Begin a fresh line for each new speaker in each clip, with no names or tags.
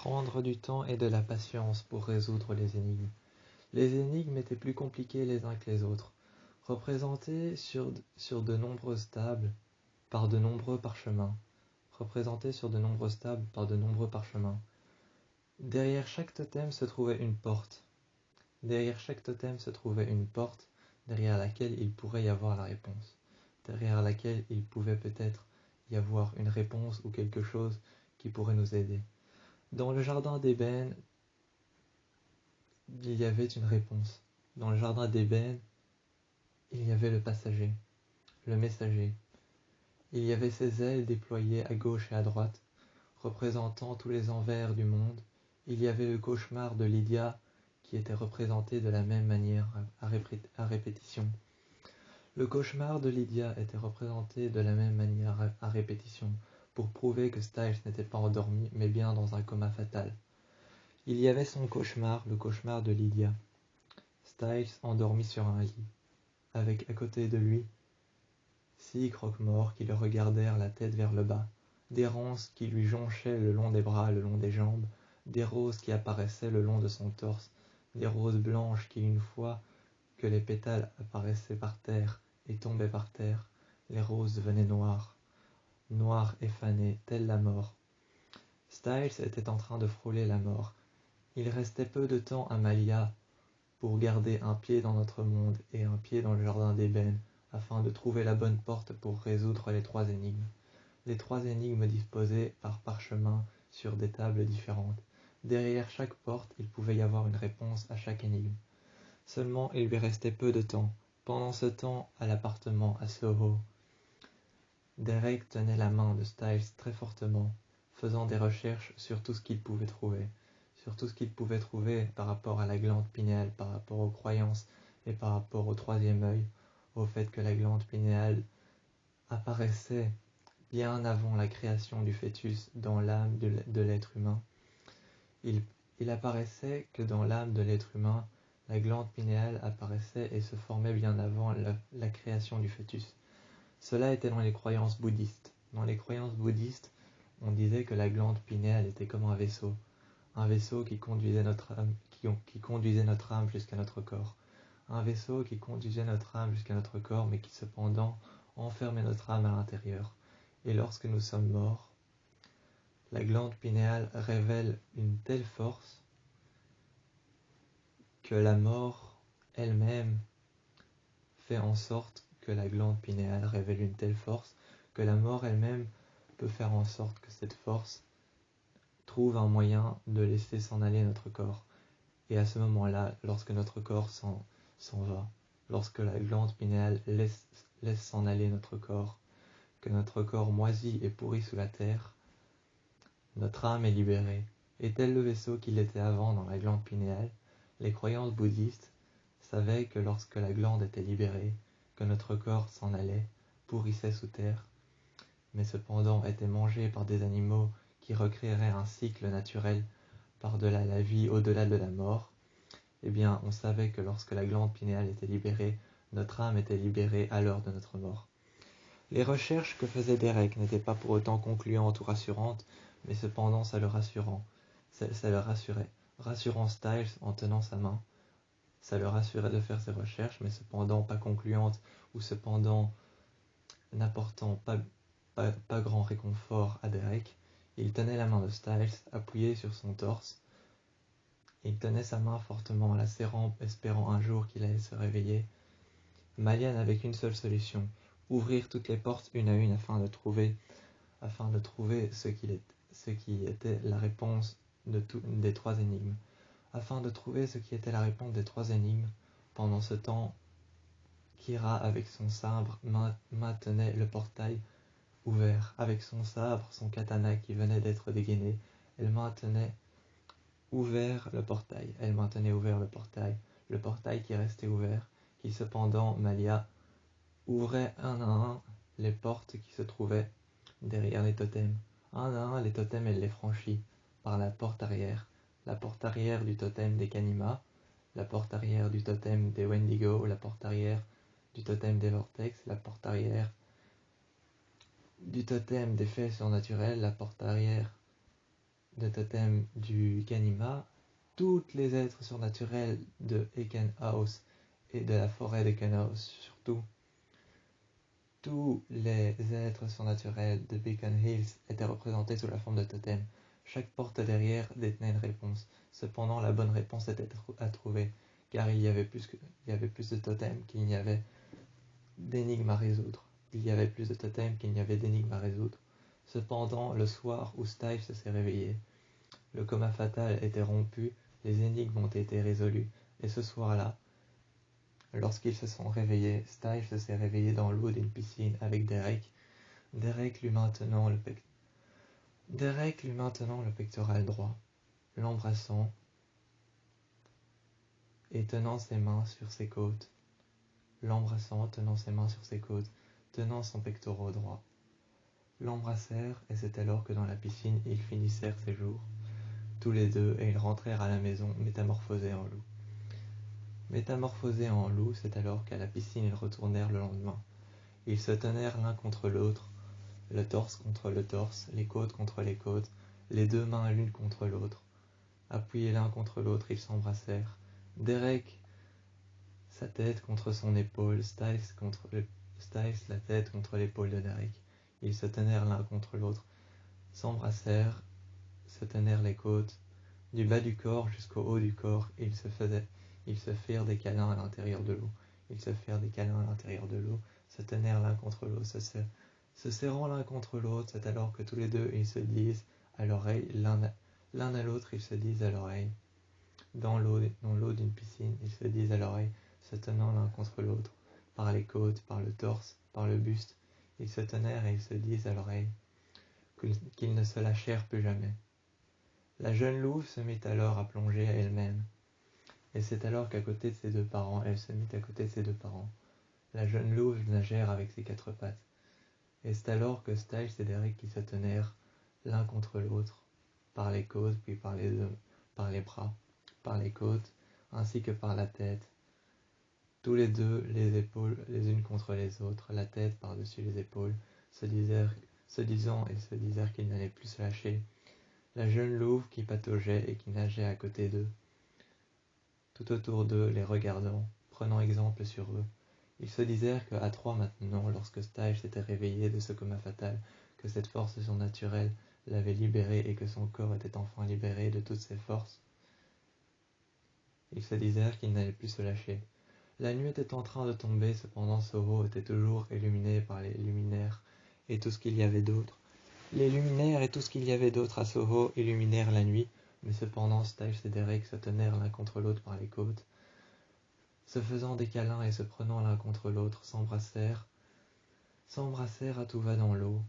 Prendre du temps et de la patience pour résoudre les énigmes. Les énigmes étaient plus compliquées les uns que les autres, représentées sur de nombreuses tables par de nombreux parchemins. Derrière chaque totem se trouvait une porte. Derrière laquelle il pourrait y avoir la réponse. Derrière laquelle il pouvait peut-être y avoir une réponse ou quelque chose qui pourrait nous aider. Dans le jardin d'ébène, il y avait une réponse. Dans le jardin d'ébène, il y avait le passager, le messager. Il y avait ses ailes déployées à gauche et à droite, représentant tous les envers du monde. Il y avait le cauchemar de Lydia, qui était représenté de la même manière à répétition. Le cauchemar de Lydia était représenté de la même manière à répétition, pour prouver que Styles n'était pas endormi, mais bien dans un coma fatal. Il y avait son cauchemar, le cauchemar de Lydia. Styles endormi sur un lit, avec à côté de lui 6 croque-morts qui le regardèrent la tête vers le bas, des ronces qui lui jonchaient le long des bras, le long des jambes, des roses qui apparaissaient le long de son torse, des roses blanches qui, une fois que les pétales apparaissaient par terre et tombaient par terre, les roses devenaient noires, noires et fanées, telle la mort. Styles était en train de frôler la mort. Il restait peu de temps à Malia pour garder un pied dans notre monde et un pied dans le jardin d'ébène, afin de trouver la bonne porte pour résoudre les 3 énigmes. Les 3 énigmes disposées par parchemin sur des tables différentes. Derrière chaque porte, il pouvait y avoir une réponse à chaque énigme. Seulement, il lui restait peu de temps. Pendant ce temps, à l'appartement à Soho, Derek tenait la main de Styles très fortement, faisant des recherches sur tout ce qu'il pouvait trouver. Par rapport à la glande pinéale, par rapport aux croyances et par rapport au 3e œil, au fait que la glande pinéale apparaissait bien avant la création du fœtus dans l'âme de l'être humain. Il apparaissait que dans l'âme de l'être humain, la glande pinéale apparaissait et se formait bien avant la création du fœtus. Cela était dans les croyances bouddhistes. Dans les croyances bouddhistes, on disait que la glande pinéale était comme un vaisseau qui conduisait notre âme, qui conduisait notre âme jusqu'à notre corps. Un vaisseau qui conduisait notre âme jusqu'à notre corps, mais qui cependant enfermait notre âme à l'intérieur. Et lorsque nous sommes morts, la glande pinéale révèle une telle force que la mort elle-même fait en sorte que la glande pinéale révèle une telle force que la mort elle-même peut faire en sorte que cette force trouve un moyen de laisser s'en aller notre corps. Et à ce moment-là, lorsque notre corps s'en va, lorsque la glande pinéale laisse s'en aller notre corps, que notre corps moisit et pourrit sous la terre, notre âme est libérée. Et tel le vaisseau qu'il était avant dans la glande pinéale, les croyances bouddhistes savaient que lorsque la glande était libérée, que notre corps s'en allait, pourrissait sous terre, mais cependant était mangé par des animaux qui recréeraient un cycle naturel par-delà la vie, au-delà de la mort, eh bien, on savait que lorsque la glande pinéale était libérée, notre âme était libérée à l'heure de notre mort. Les recherches que faisait Derek n'étaient pas pour autant concluantes ou rassurantes, mais cependant ça le rassurait. Rassurant Styles en tenant sa main, ça le rassurait de faire ses recherches, mais cependant pas concluantes ou cependant n'apportant pas grand réconfort à Derek. Il tenait la main de Styles appuyée sur son torse. Il tenait sa main fortement, la serrant, espérant un jour qu'il allait se réveiller. Malia n'avait qu'une seule solution, ouvrir toutes les portes une à une afin de trouver ce qui était la réponse des 3 énigmes. Pendant ce temps, Kira, avec son sabre, maintenait le portail ouvert. Avec son sabre, son katana qui venait d'être dégainé, elle maintenait ouvert le portail, le portail qui restait ouvert, qui cependant, Malia ouvrait un à un les portes qui se trouvaient derrière les totems. Un à un, les totems, elle les franchit par la porte arrière du totem des Kanima, la porte arrière du totem des Wendigo, la porte arrière du totem des Vortex, la porte arrière du totem des faits surnaturels, la porte arrière de totem du Kanima, tous les êtres surnaturels de Eken House et de la forêt de Eken House, surtout tous les êtres surnaturels de Beacon Hills étaient représentés sous la forme de totem. Chaque porte derrière détenait une réponse. Cependant, la bonne réponse était à trouver, car il y avait plus de totems qu'il n'y avait d'énigmes à résoudre. Il y avait plus de totems qu'il n'y avait d'énigmes à résoudre. Cependant, le soir où Styles s'est réveillé, le coma fatal était rompu, les énigmes ont été résolues, et ce soir-là, lorsqu'ils se sont réveillés, Styles s'est réveillé dans l'eau d'une piscine avec Derek lui maintenant le pectoral droit, l'embrassant et tenant ses mains sur ses côtes, tenant son pectoral droit. L'embrassèrent, et c'est alors que dans la piscine, ils finissèrent ses jours, tous les deux, et ils rentrèrent à la maison métamorphosés en loups. Métamorphosés en loups, c'est alors qu'à la piscine ils retournèrent le lendemain. Ils se tenèrent l'un contre l'autre, le torse contre le torse, les côtes contre les côtes, les deux mains l'une contre l'autre. Appuyés l'un contre l'autre, ils s'embrassèrent. Derek, sa tête contre son épaule, Styles la tête contre l'épaule de Derek. Ils se tenèrent l'un contre l'autre, s'embrassèrent, se tenèrent les côtes, du bas du corps jusqu'au haut du corps, ils se firent des câlins à l'intérieur de l'eau. Se tenèrent l'un contre l'autre, se serrant l'un contre l'autre, c'est alors que tous les deux ils se disent à l'oreille, l'un à l'autre ils se disent à l'oreille. Dans l'eau d'une piscine, ils se disent à l'oreille, se tenant l'un contre l'autre, par les côtes, par le torse, par le buste, ils se tenèrent et ils se disent à l'oreille qu'ils ne se lâchèrent plus jamais. La jeune louve se mit alors à plonger à elle-même, et c'est alors qu'à côté de ses deux parents, elle se mit à côté de ses deux parents. La jeune louve nagèrent avec ses quatre pattes, et c'est alors que Styles et Derek qui se tenèrent l'un contre l'autre, par les côtes, puis par les bras, par les côtes, ainsi que par la tête, tous les deux, les épaules les unes contre les autres, la tête par-dessus les épaules, se disant qu'ils n'allaient plus se lâcher. La jeune louve qui pataugeait et qui nageait à côté d'eux, tout autour d'eux, les regardant, prenant exemple sur eux. Ils se disèrent qu'à trois maintenant, lorsque Styles s'était réveillé de ce coma fatal, que cette force surnaturelle l'avait libéré et que son corps était enfin libéré de toutes ses forces, ils se disèrent qu'ils n'allaient plus se lâcher. La nuit était en train de tomber, cependant Soho était toujours illuminé par les luminaires et tout ce qu'il y avait d'autre. Les luminaires et tout ce qu'il y avait d'autre à Soho illuminèrent la nuit, mais cependant Styles et Derek se tenèrent l'un contre l'autre par les côtes, se faisant des câlins et se prenant l'un contre l'autre, s'embrassèrent à tout va dans l'eau.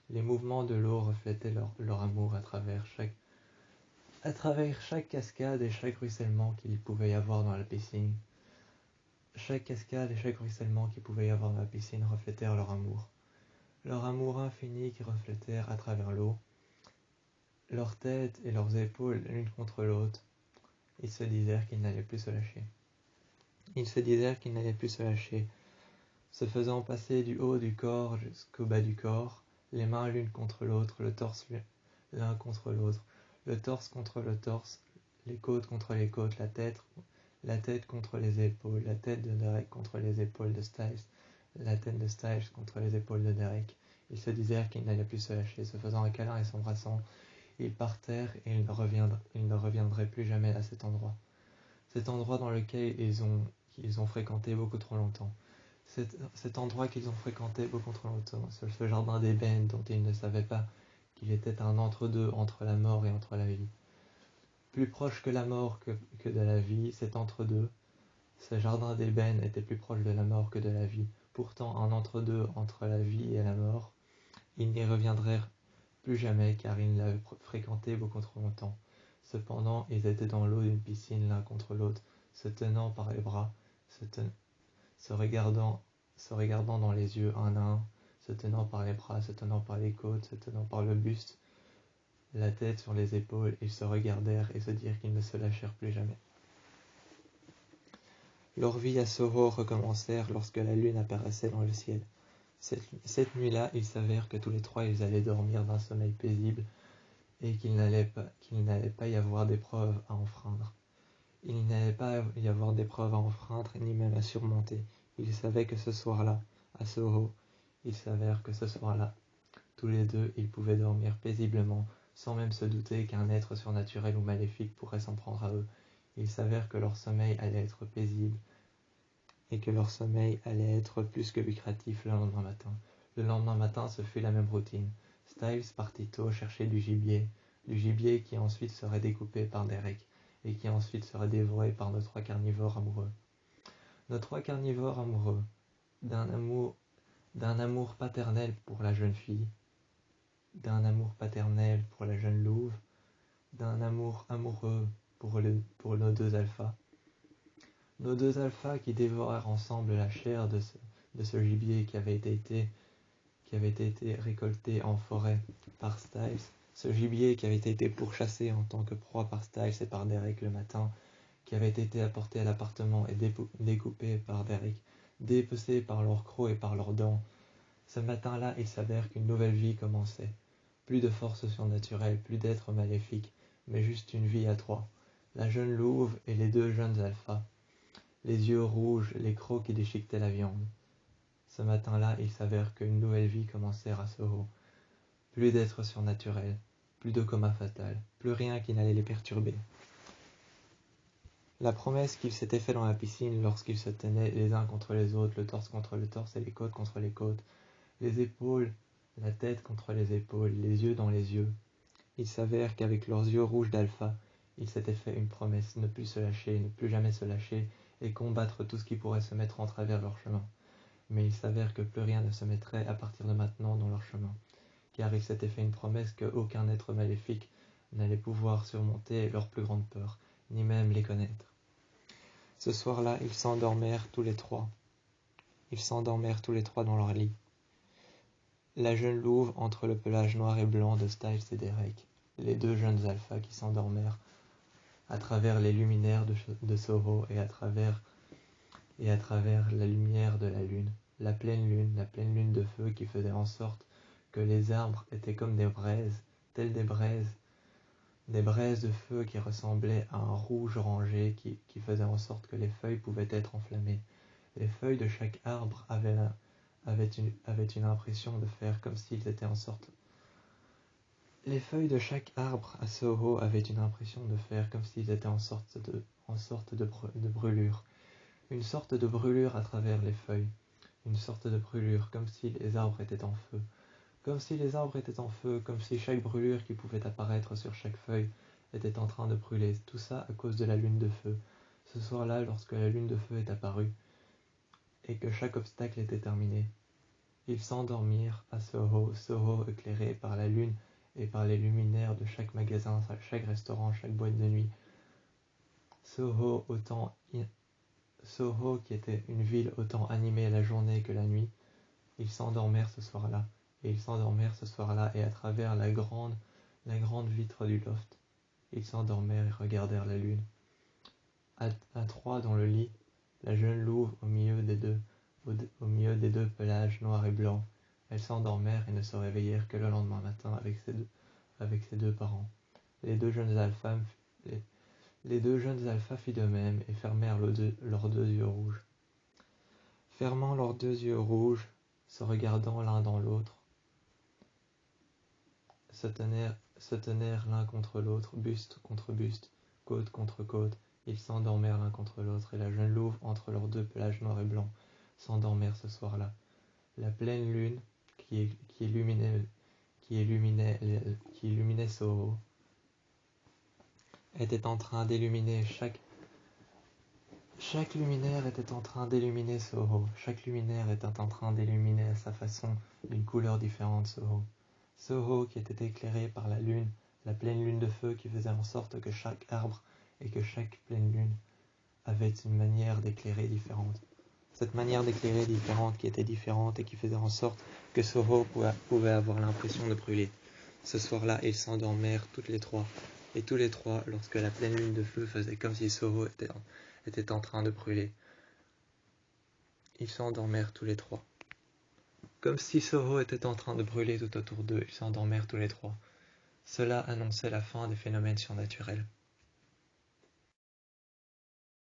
Les mouvements de l'eau reflétaient leur amour à travers chaque cascade et chaque ruissellement qu'il pouvait y avoir dans la piscine. Chaque cascade et chaque ruissellement qu'il pouvait y avoir dans la piscine reflétèrent leur amour infini qui reflétèrent à travers l'eau, leurs têtes et leurs épaules l'une contre l'autre. Ils se disèrent qu'ils n'allaient plus se lâcher. Se faisant passer du haut du corps jusqu'au bas du corps, les mains l'une contre l'autre, le torse l'un contre l'autre, le torse contre le torse, les côtes contre les côtes, la tête contre les épaules, la tête de Derek contre les épaules de Styles, la tête de Styles contre les épaules de Derek. Ils se disèrent qu'ils n'allaient plus se lâcher. Se faisant un câlin et s'embrassant, ils partirent et ils ne reviendraient plus jamais à cet endroit dans lequel ils ont fréquenté beaucoup trop longtemps. Cet endroit qu'ils ont fréquenté beaucoup trop longtemps, ce jardin d'ébène dont ils ne savaient pas qu'il était un entre-deux entre la mort et entre la vie. Plus proche que la mort que de la vie, cet entre-deux, ce jardin d'ébène était plus proche de la mort que de la vie. Pourtant, un entre-deux entre la vie et la mort, ils n'y reviendraient plus jamais car ils l'avaient fréquenté beaucoup trop longtemps. Cependant, ils étaient dans l'eau d'une piscine l'un contre l'autre, se tenant par les bras, se regardant dans les yeux un à un, se tenant par les bras, se tenant par les côtes, se tenant par le buste, la tête sur les épaules. Ils se regardèrent et se dirent qu'ils ne se lâchèrent plus jamais. Leur vie à Soho recommencèrent lorsque la lune apparaissait dans le ciel. Cette nuit-là, il s'avère que tous les trois ils allaient dormir d'un sommeil paisible et qu'il n'allait pas y avoir d'épreuve à enfreindre. Il n'allait pas y avoir d'épreuve à enfreindre, ni même à surmonter. Il savait que ce soir-là, à Soho, il s'avère que ce soir-là, tous les deux, ils pouvaient dormir paisiblement, sans même se douter qu'un être surnaturel ou maléfique pourrait s'en prendre à eux. Il s'avère que leur sommeil allait être paisible, et que leur sommeil allait être plus que lucratif le lendemain matin. Le lendemain matin, ce fut la même routine. Styles partit tôt chercher du gibier qui ensuite serait découpé par Derek, et qui ensuite serait dévoré par nos trois carnivores amoureux. Nos trois carnivores amoureux, d'un amour paternel pour la jeune fille, d'un amour paternel pour la jeune louve, d'un amour amoureux pour nos deux alphas. Nos deux alphas qui dévorèrent ensemble la chair de ce gibier qui avait été récolté en forêt par Styles, ce gibier qui avait été pourchassé en tant que proie par Styles et par Derek le matin, qui avait été apporté à l'appartement et découpé par Derek, dépecé par leurs crocs et par leurs dents. Ce matin-là, il s'avère qu'une nouvelle vie commençait. Plus de force surnaturelle, plus d'êtres maléfiques, mais juste une vie à trois. La jeune louve et les deux jeunes alphas. Les yeux rouges, les crocs qui déchiquetaient la viande. Ce matin-là, il s'avère qu'une nouvelle vie commençait à Soho. Plus d'êtres surnaturels, plus de coma fatal, plus rien qui n'allait les perturber. La promesse qu'ils s'étaient fait dans la piscine lorsqu'ils se tenaient les uns contre les autres, le torse contre le torse et les côtes contre les côtes, les épaules, la tête contre les épaules, les yeux dans les yeux. Il s'avère qu'avec leurs yeux rouges d'alpha, ils s'étaient fait une promesse, ne plus se lâcher, ne plus jamais se lâcher, et combattre tout ce qui pourrait se mettre en travers leur chemin. Mais il s'avère que plus rien ne se mettrait à partir de maintenant dans leur chemin, car ils s'étaient fait une promesse qu'aucun être maléfique n'allait pouvoir surmonter leur plus grande peur, ni même les connaître. Ce soir-là, ils s'endormèrent tous les trois. Ils s'endormèrent tous les trois dans leur lit. La jeune louve entre le pelage noir et blanc de Styles et Derek, les deux jeunes alphas qui s'endormèrent à travers les luminaires de Soho et à travers la lumière de la lune, la pleine lune de feu qui faisait en sorte que les arbres étaient comme des braises, telles des braises de feu qui ressemblaient à un rouge orangé qui faisait en sorte que les feuilles pouvaient être enflammées. Les feuilles de chaque arbre avaient une impression de faire comme s'ils étaient en sorte. Les feuilles de chaque arbre à Soho avaient une impression de faire comme s'ils étaient en sorte de brûlure. Une sorte de brûlure à travers les feuilles. Une sorte de brûlure, comme si les arbres étaient en feu. Comme si les arbres étaient en feu, comme si chaque brûlure qui pouvait apparaître sur chaque feuille était en train de brûler. Tout ça à cause de la lune de feu. Ce soir-là, lorsque la lune de feu est apparue, et que chaque obstacle était terminé, ils s'endormirent à Soho, Soho éclairé par la lune et par les luminaires de chaque magasin, chaque restaurant, chaque boîte de nuit. Soho qui était une ville autant animée la journée que la nuit, ils s'endormèrent ce soir-là, et à travers la grande vitre du loft, ils s'endormèrent et regardèrent la lune. À trois dans le lit, la jeune louve au milieu des deux pelages noirs et blancs. Elles s'endormèrent et ne se réveillèrent que le lendemain matin avec ses deux parents. Les deux jeunes alphas firent de même et fermèrent leurs deux yeux rouges. Fermant leurs deux yeux rouges, se regardant l'un dans l'autre, se tenèrent l'un contre l'autre, buste contre buste, côte contre côte. Ils s'endormèrent l'un contre l'autre, et la jeune louve entre leurs deux pelages noirs et blancs s'endormèrent ce soir-là. La pleine lune qui illuminait Soho était en train d'illuminer chaque luminaire était en train d'illuminer Soho. Chaque luminaire était en train d'illuminer à sa façon d'une couleur différente Soho. Soho qui était éclairé par la lune, la pleine lune de feu qui faisait en sorte que chaque arbre et que chaque pleine lune avait une manière d'éclairer différente. Cette manière d'éclairer différente qui était différente et qui faisait en sorte que Soho pouvait avoir l'impression de brûler. Ce soir-là, ils s'endormèrent toutes les trois. Et tous les trois, lorsque la pleine lune de feu faisait comme si Soho était en train de brûler. Ils s'endormèrent tous les trois. Comme si Soho était en train de brûler tout autour d'eux, ils s'endormèrent tous les trois. Cela annonçait la fin des phénomènes surnaturels.